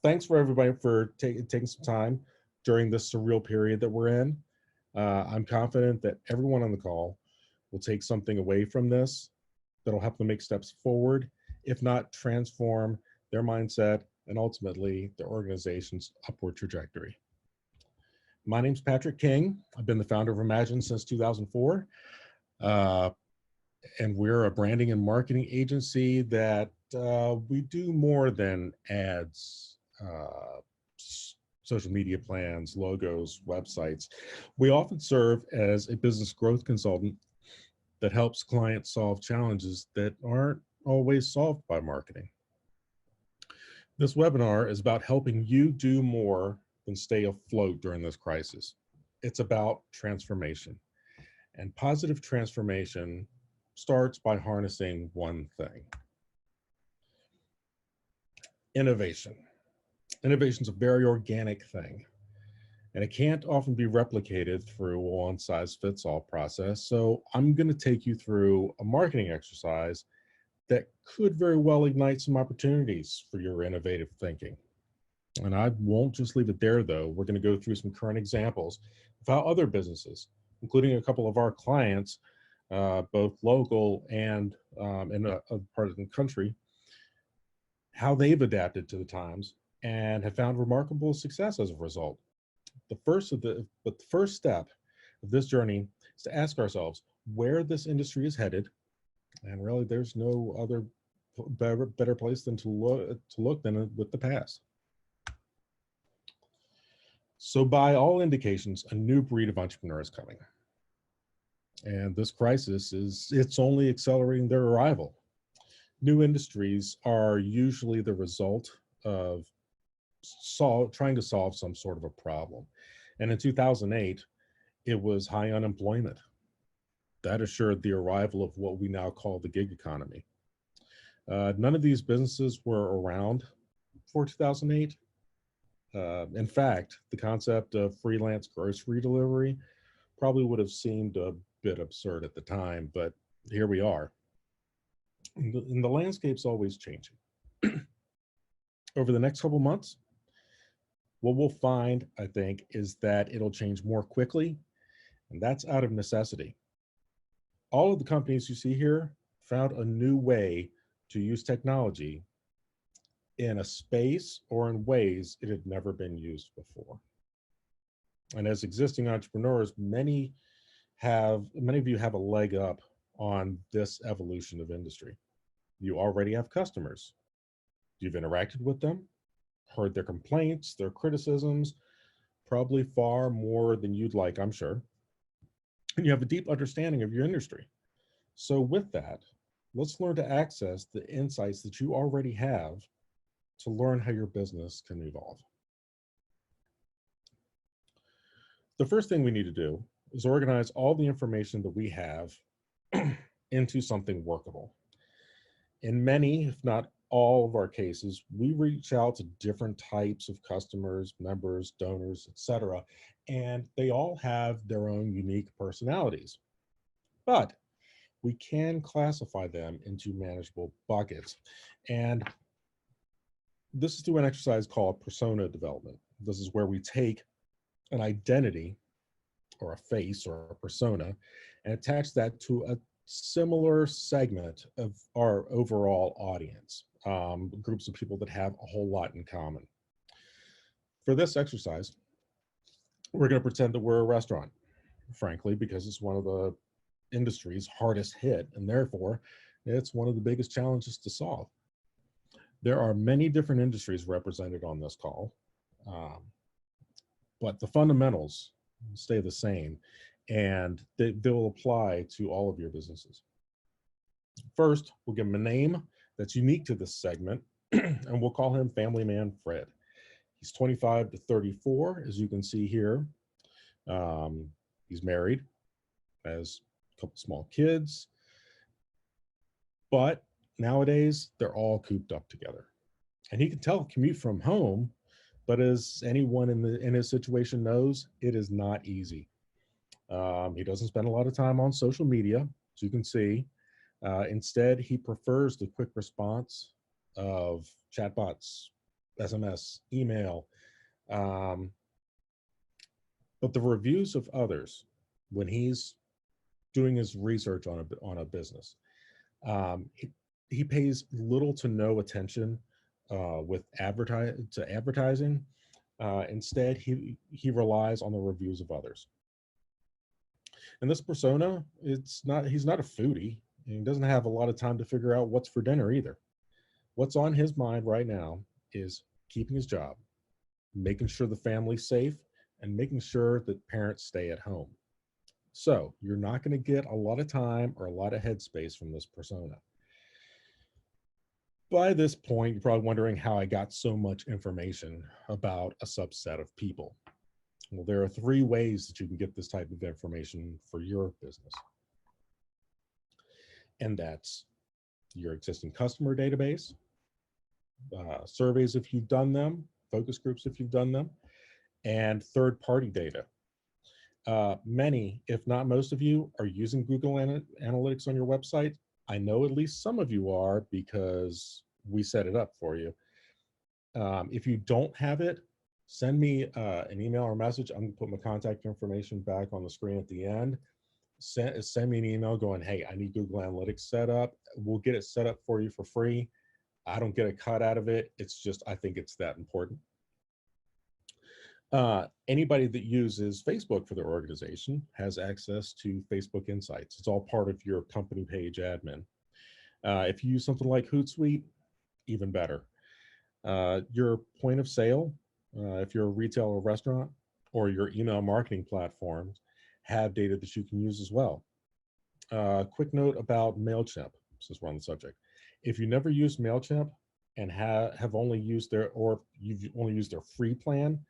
thanks for everybody for taking some time during this surreal period that we're in. I'm confident that everyone on the call will take something away from this that'll help them make steps forward, if not transform their mindset and ultimately their organization's upward trajectory. My name's Patrick King. I've been the founder of Imagine since 2004. And we're a branding and marketing agency that we do more than ads, social media plans, logos, websites. We often serve as a business growth consultant that helps clients solve challenges that aren't always solved by marketing. This webinar is about helping you do more than stay afloat during this crisis. It's about transformation, and positive transformation starts by harnessing one thing: innovation. Innovation is a very organic thing, and it can't often be replicated through a one-size-fits-all process. So I'm going to take you through a marketing exercise that could very well ignite some opportunities for your innovative thinking. And I won't just leave it there, though. We're going to go through some current examples of how other businesses, including a couple of our clients, both local and in a part of the country, how they've adapted to the times and have found remarkable success as a result. The first step of this journey is to ask ourselves where this industry is headed, and really there's no other better place than to look than with the past. So by all indications, a new breed of entrepreneur is coming. And this crisis it's only accelerating their arrival. New industries are usually the result of trying to solve some sort of a problem. And in 2008, it was high unemployment. That assured the arrival of what we now call the gig economy. None of these businesses were around for 2008. In fact, the concept of freelance grocery delivery probably would have seemed a bit absurd at the time, but here we are. And the landscape's always changing. Over the next couple months, what we'll find, I think, is that it'll change more quickly, and that's out of necessity. All of the companies you see here found a new way to use technology in a space or in ways it had never been used before. And as existing entrepreneurs, many of you have a leg up on this evolution of industry. You already have customers. You've interacted with them, heard their complaints, their criticisms, probably far more than you'd like, I'm sure. And you have a deep understanding of your industry. So with that, let's learn to access the insights that you already have to learn how your business can evolve. The first thing we need to do is organize all the information that we have into something workable. In many, if not all of our cases, we reach out to different types of customers, members, donors, etc., and they all have their own unique personalities. But we can classify them into manageable buckets. And this is through an exercise called persona development. This is where we take an identity or a face or a persona and attach that to a similar segment of our overall audience, groups of people that have a whole lot in common. For this exercise, we're going to pretend that we're a restaurant, frankly, because it's one of the industry's hardest hit, and therefore it's one of the biggest challenges to solve. There are many different industries represented on this call, but the fundamentals stay the same, and they will apply to all of your businesses. First, we'll give him a name that's unique to this segment, and we'll call him Family Man Fred. He's 25 to 34, as you can see here. He's married, has a couple small kids, but nowadays they're all cooped up together. And he can telecommute from home, but as anyone in his situation knows, it is not easy. He doesn't spend a lot of time on social media, as you can see. Instead, he prefers the quick response of chatbots, SMS, email. But the reviews of others, when he's doing his research on a business, he pays little to no attention with advertising. Instead, he relies on the reviews of others. And this persona, he's not a foodie. And he doesn't have a lot of time to figure out what's for dinner either. What's on his mind right now is keeping his job, making sure the family's safe, and making sure that parents stay at home. So you're not going to get a lot of time or a lot of headspace from this persona. By this point, you're probably wondering how I got so much information about a subset of people. Well, there are 3 ways that you can get this type of information for your business. And that's your existing customer database, surveys if you've done them, focus groups if you've done them, and third-party data. Many, if not most of you, are using Google Analytics on your website. I know at least some of you are because we set it up for you. If you don't have it, send me an email or message. I'm going to put my contact information back on the screen at the end. Send me an email going, hey, I need Google Analytics set up. We'll get it set up for you for free. I don't get a cut out of it. It's just, I think it's that important. Anybody that uses Facebook for their organization has access to Facebook Insights. It's all part of your company page admin. If you use something like Hootsuite, even better. Your point of sale, if you're a retail or restaurant, or your email marketing platforms have data that you can use as well. Quick note about MailChimp, since we're on the subject. If you never used MailChimp and have only used you've only used their free plan,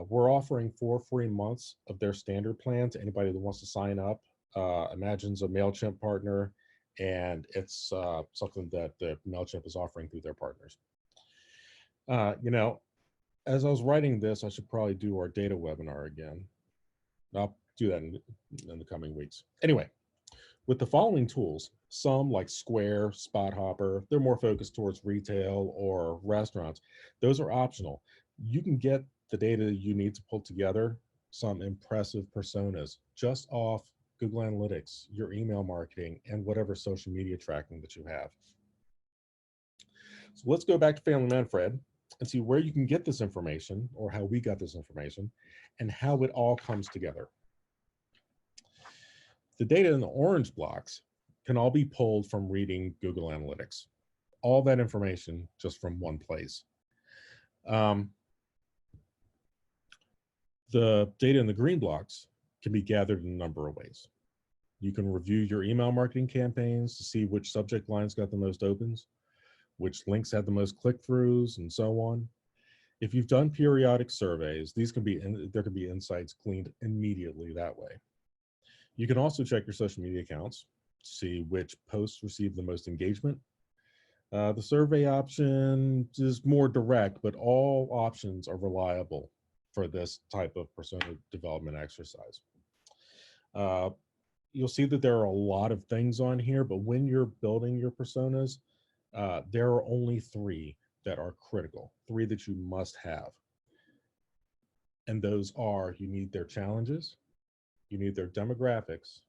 we're offering 4 free months of their standard plan to anybody that wants to sign up. Imagine's a MailChimp partner, and it's something that the MailChimp is offering through their partners. As I was writing this, I should probably do our data webinar again. I'll do that in the coming weeks. Anyway, with the following tools, some like Square, SpotHopper, they're more focused towards retail or restaurants. Those are optional. You can get the data you need to pull together some impressive personas just off Google Analytics, your email marketing, and whatever social media tracking that you have. So let's go back to Family Man Fred and see where you can get this information, or how we got this information, and how it all comes together. The data in the orange blocks can all be pulled from reading Google Analytics. All that information just from one place. The data in the green blocks can be gathered in a number of ways. You can review your email marketing campaigns to see which subject lines got the most opens, which links had the most click-throughs, and so on. If you've done periodic surveys, there can be insights gleaned immediately that way. You can also check your social media accounts to see which posts receive the most engagement. The survey option is more direct, but all options are reliable for this type of persona development exercise. You'll see that there are a lot of things on here, but when you're building your personas, there are only 3 that are critical, 3 that you must have. And those are, you need their challenges, you need their demographics,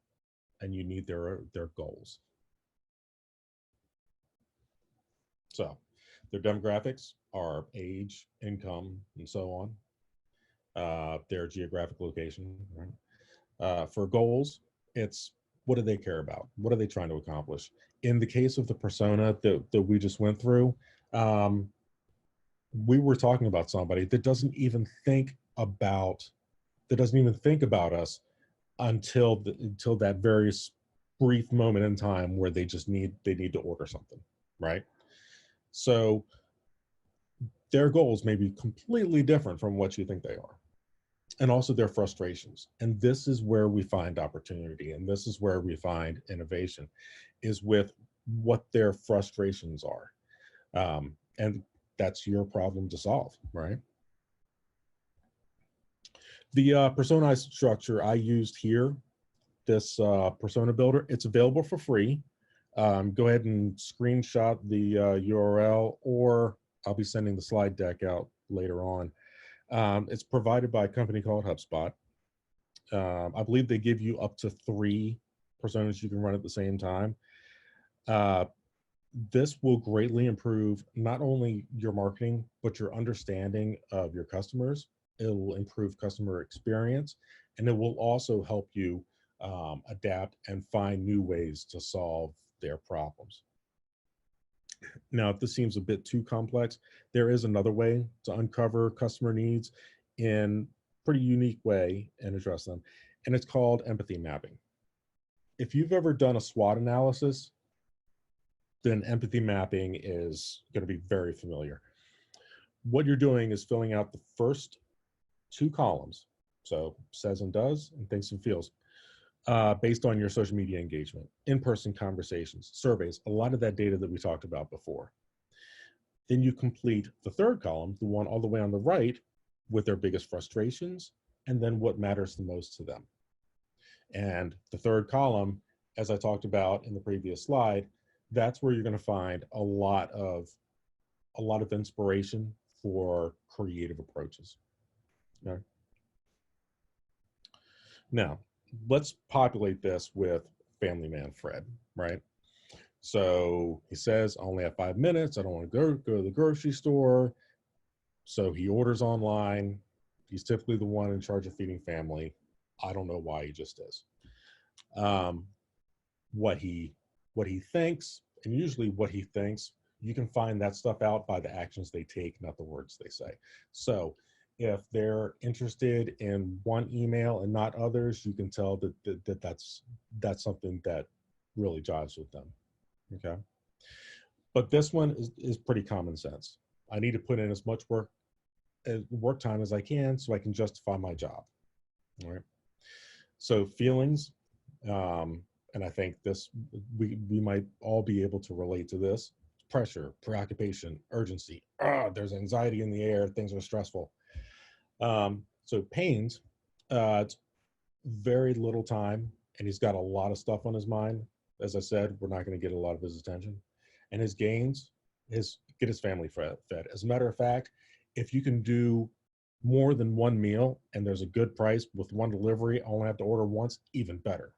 and you need their goals. So their demographics are age, income, and so on. Their geographic location, right? For goals, it's what do they care about? What are they trying to accomplish? In the case of the persona that we just went through, we were talking about somebody that doesn't even think about us until that very brief moment in time where they need to order something, right? So their goals may be completely different from what you think they are, and also their frustrations. And this is where we find opportunity, and this is where we find innovation, is with what their frustrations are. And that's your problem to solve, right? The persona structure I used here, this persona builder, it's available for free. Go ahead and screenshot the URL, or I'll be sending the slide deck out later on. It's provided by a company called HubSpot. I believe they give you up to 3 personas you can run at the same time. This will greatly improve not only your marketing, but your understanding of your customers. It will improve customer experience, and it will also help you adapt and find new ways to solve their problems. Now, if this seems a bit too complex, there is another way to uncover customer needs in a pretty unique way and address them, and it's called empathy mapping. If you've ever done a SWOT analysis, then empathy mapping is going to be very familiar. What you're doing is filling out the first 2 columns, so says and does, and thinks and feels, based on your social media engagement, in-person conversations, surveys, a lot of that data that we talked about before. Then you complete the 3rd column, the one all the way on the right, with their biggest frustrations, and then what matters the most to them. And the 3rd column, as I talked about in the previous slide, that's where you're going to find a lot of inspiration for creative approaches. Okay. Now, let's populate this with family man Fred, right? So he says, I only have 5 minutes. I don't want to go to the grocery store. So he orders online. He's typically the one in charge of feeding family. I don't know why, he just is. What he thinks, and usually what he thinks, you can find that stuff out by the actions they take, not the words they say. So if they're interested in one email and not others, you can tell that's something that really jives with them. Okay. But this one is pretty common sense. I need to put in as much work time as I can so I can justify my job. All right. So feelings, and I think this, we might all be able to relate to this: pressure, preoccupation, urgency. There's anxiety in the air. Things are stressful. So pains, it's very little time, and he's got a lot of stuff on his mind. As I said, we're not going to get a lot of his attention. And his gains, get his family fed. As a matter of fact, if you can do more than 1 meal and there's a good price with 1 delivery, I only have to order once, even better.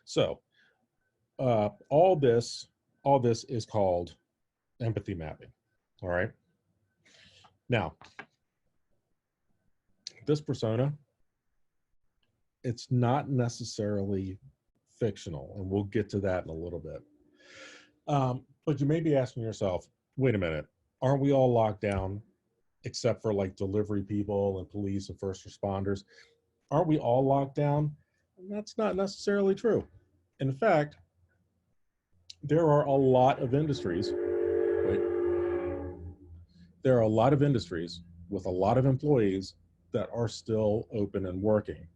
So all this is called empathy mapping. All right. Now, this persona, it's not necessarily fictional, and we'll get to that in a little bit. But you may be asking yourself, wait a minute, aren't we all locked down except for like delivery people and police and first responders? Aren't we all locked down? And that's not necessarily true. In fact, there are a lot of industries, right? There are a lot of industries with a lot of employees that are still open and working.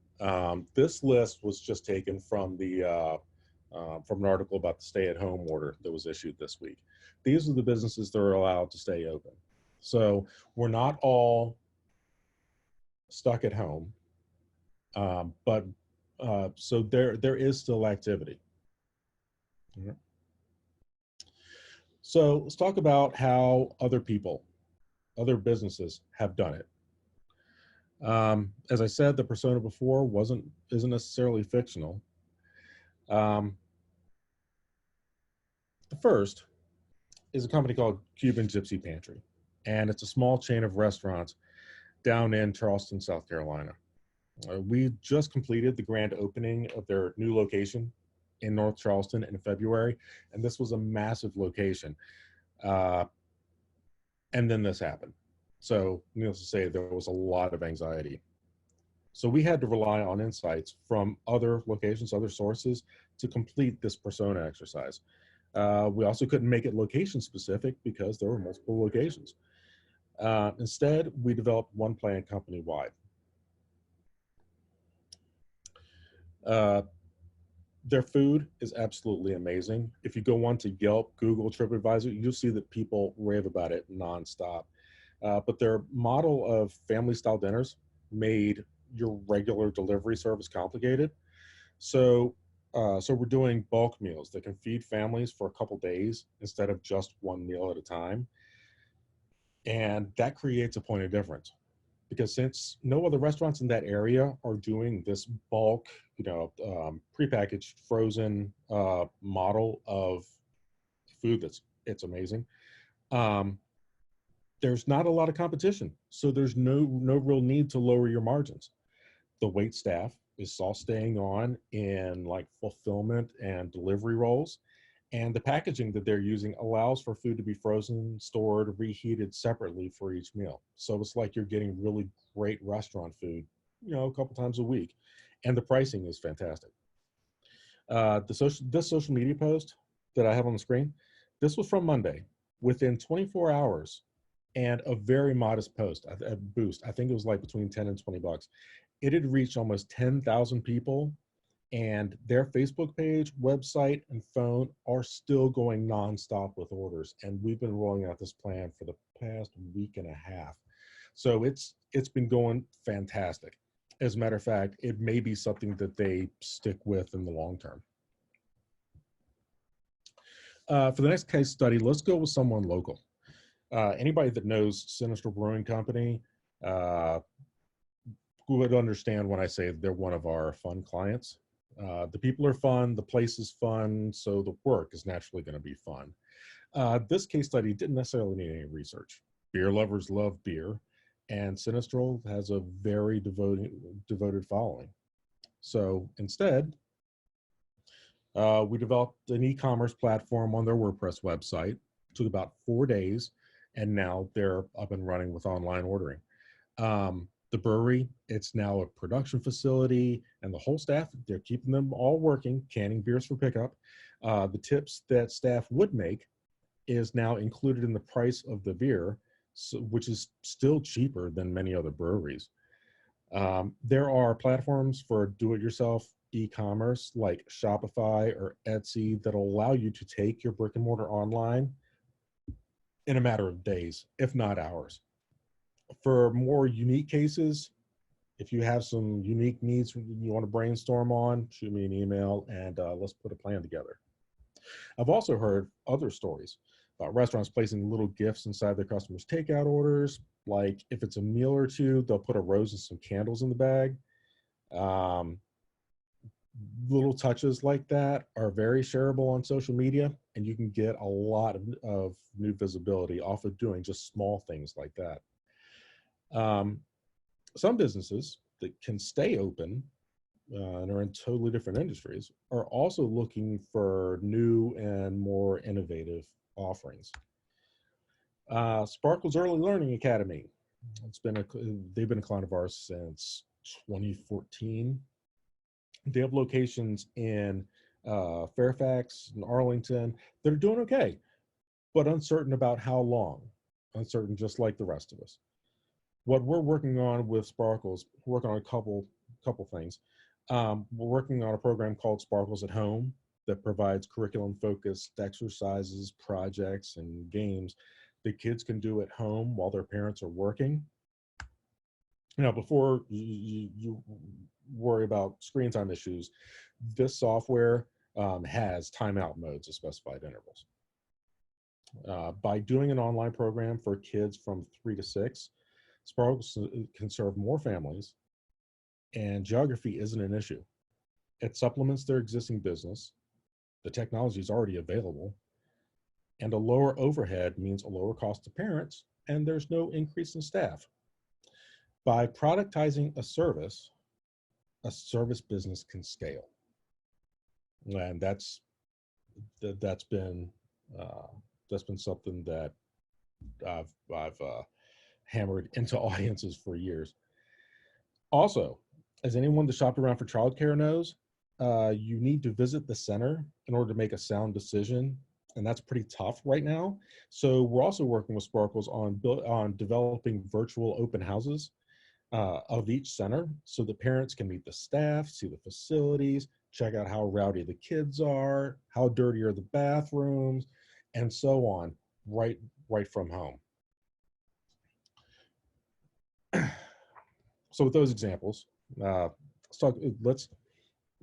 This list was just taken from from an article about the stay-at-home order that was issued this week. These are the businesses that are allowed to stay open. So we're not all stuck at home, but so there is still activity. Mm-hmm. So let's talk about how other businesses have done it. As I said, the persona before isn't necessarily fictional. The first is a company called Cuban Gypsy Pantry, and it's a small chain of restaurants down in Charleston, South Carolina. We just completed the grand opening of their new location in North Charleston in February, and this was a massive location. And then this happened. So needless to say, there was a lot of anxiety. So we had to rely on insights from other locations, other sources, to complete this persona exercise. We also couldn't make it location specific because there were multiple locations. Instead, we developed one plan company-wide. Their food is absolutely amazing. If you go on to Yelp, Google, TripAdvisor, you'll see that people rave about it nonstop. But their model of family-style dinners made your regular delivery service complicated. So So we're doing bulk meals that can feed families for a couple days instead of just one meal at a time. And that creates a point of difference because since no other restaurants in that area are doing this bulk, prepackaged frozen model of food, it's amazing. Um, there's not a lot of competition, so there's no real need to lower your margins. The wait staff is all staying on in like fulfillment and delivery roles, and the packaging that they're using allows for food to be frozen, stored, reheated separately for each meal. So it's like you're getting really great restaurant food, a couple times a week, and the pricing is fantastic. This social media post that I have on the screen, this was from Monday. Within 24 hours, and a very modest boost. I think it was like between 10 and $20. It had reached almost 10,000 people, and their Facebook page, website, and phone are still going nonstop with orders. And we've been rolling out this plan for the past week and a half. So it's been going fantastic. As a matter of fact, it may be something that they stick with in the long term. For the next case study, let's go with someone local. Anybody that knows Sinestro Brewing Company would understand when I say they're one of our fun clients. The people are fun, the place is fun, so the work is naturally going to be fun. This case study didn't necessarily need any research. Beer lovers love beer, and Sinestro has a very devoted following. So instead, we developed an e-commerce platform on their WordPress website. It took about 4 days, and now they're up and running with online ordering. The brewery, it's now a production facility, and the whole staff, they're keeping them all working, canning beers for pickup. The tips that staff would make is now included in the price of the beer, which is still cheaper than many other breweries. There are platforms for do-it-yourself e-commerce like Shopify or Etsy that'll allow you to take your brick and mortar online in a matter of days, if not hours. For more unique cases, if you have some unique needs you want to brainstorm on, shoot me an email and let's put a plan together. I've also heard other stories about restaurants placing little gifts inside their customers' takeout orders. Like if it's a meal or two, they'll put a rose and some candles in the bag. Little touches like that are very shareable on social media, and you can get a lot of new visibility off of doing just small things like that. Some businesses that can stay open and are in totally different industries are also looking for new and more innovative offerings. Sparkle's Early Learning Academy. They've been a client of ours since 2014. They have locations in Fairfax and Arlington that are doing okay, but uncertain about how long. Uncertain just like the rest of us. What we're working on with Sparkles, we're working on a couple things. We're working on a program called Sparkles at Home that provides curriculum-focused exercises, projects, and games that kids can do at home while their parents are working. Before you worry about screen time issues, this software has timeout modes at specified intervals. By doing an online program for kids from 3 to 6, Sparkles can serve more families, and geography isn't an issue. It supplements their existing business. The technology is already available, and a lower overhead means a lower cost to parents, and there's no increase in staff. By productizing a service business can scale, and that's been something that I've hammered into audiences for years. Also, as anyone that shopped around for childcare knows, you need to visit the center in order to make a sound decision, and that's pretty tough right now. So we're also working with Sparkles on developing virtual open houses of each center so that parents can meet the staff, see the facilities, check out how rowdy the kids are, how dirty are the bathrooms, and so on, right from home. So with those examples, let's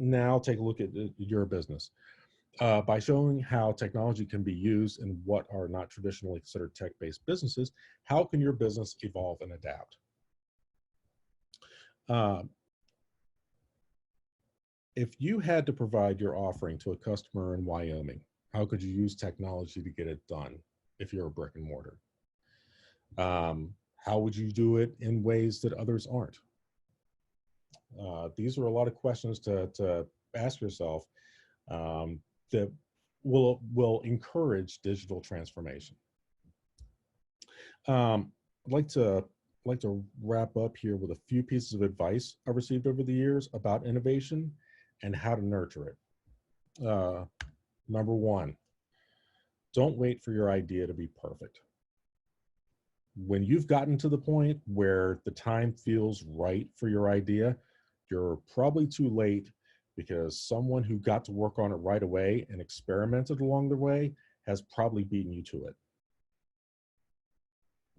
Now take a look at your business. By showing how technology can be used in what are not traditionally considered tech-based businesses, how can your business evolve and adapt? If you had to provide your offering to a customer in Wyoming, how could you use technology to get it done if you're a brick and mortar? How would you do it in ways that others aren't? These are a lot of questions to ask yourself that will encourage digital transformation. I'd like to wrap up here with a few pieces of advice I've received over the years about innovation and how to nurture it. Number one, don't wait for your idea to be perfect. When you've gotten to the point where the time feels right for your idea, you're probably too late, because someone who got to work on it right away and experimented along the way has probably beaten you to it.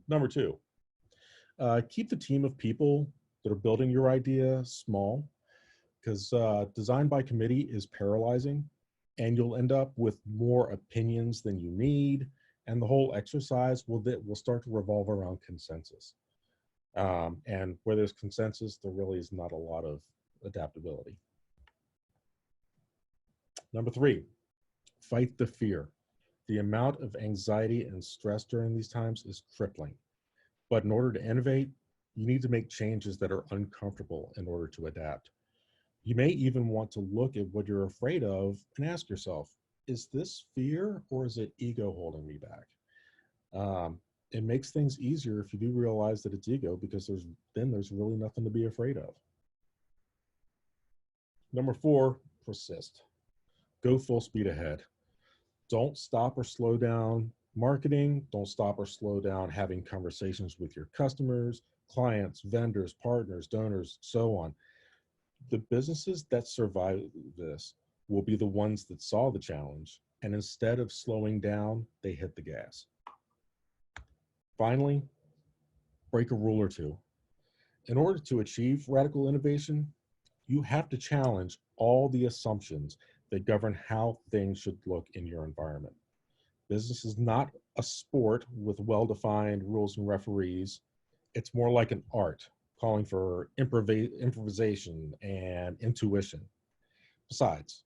Number two, keep the team of people that are building your idea small, because design by committee is paralyzing, and you'll end up with more opinions than you need, and the whole exercise will start to revolve around consensus. And where there's consensus, there really is not a lot of adaptability. Number three, fight the fear. The amount of anxiety and stress during these times is crippling. But in order to innovate, you need to make changes that are uncomfortable in order to adapt. You may even want to look at what you're afraid of and ask yourself, is this fear or is it ego holding me back? It makes things easier if you do realize that it's ego, because there's really nothing to be afraid of. Number four, persist. Go full speed ahead. Don't stop or slow down marketing. Don't stop or slow down having conversations with your customers, clients, vendors, partners, donors, so on. The businesses that survive this will be the ones that saw the challenge, and instead of slowing down, they hit the gas. Finally, break a rule or two. In order to achieve radical innovation, you have to challenge all the assumptions that govern how things should look in your environment. Business is not a sport with well-defined rules and referees. It's more like an art, calling for improvisation and intuition. Besides,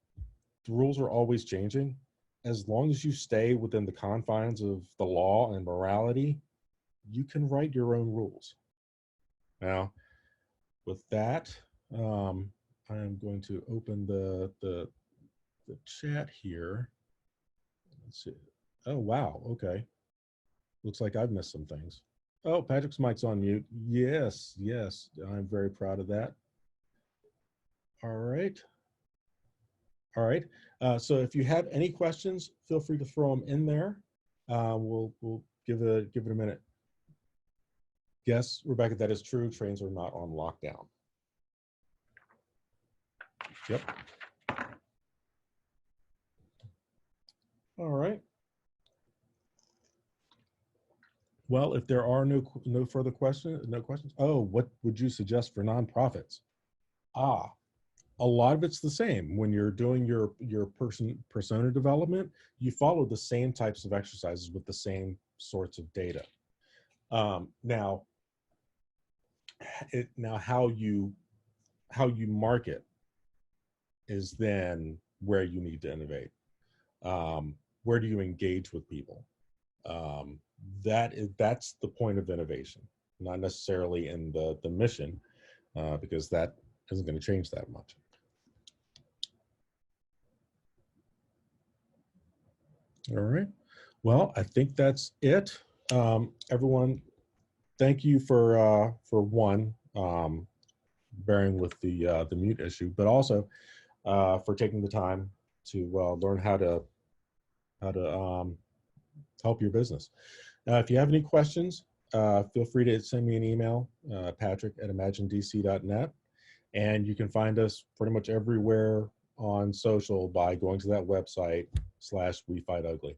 the rules are always changing. As long as you stay within the confines of the law and morality, you can write your own rules. Now, with that, I am going to open the chat here. Let's see. Oh, wow. Okay. Looks like I've missed some things. Oh, Patrick's mic's on mute. Yes, yes. I'm very proud of that. All right. All right. So if you have any questions, feel free to throw them in there. We'll give it a minute. Yes, Rebecca, that is true. Trains are not on lockdown. Yep. All right. Well, if there are no further questions, oh, what would you suggest for nonprofits? A lot of it's the same. When you're doing your persona development, you follow the same types of exercises with the same sorts of data. Now how you market is then where you need to innovate. Where do you engage with people? That's the point of innovation, not necessarily in the mission, because that isn't going to change that much. All right. Well, I think that's it. Everyone, thank you for bearing with the mute issue, but also for taking the time to learn how to help your business. If you have any questions, feel free to send me an email, patrick@imaginedc.net, and you can find us pretty much everywhere on social by going to that website /WeFightUgly.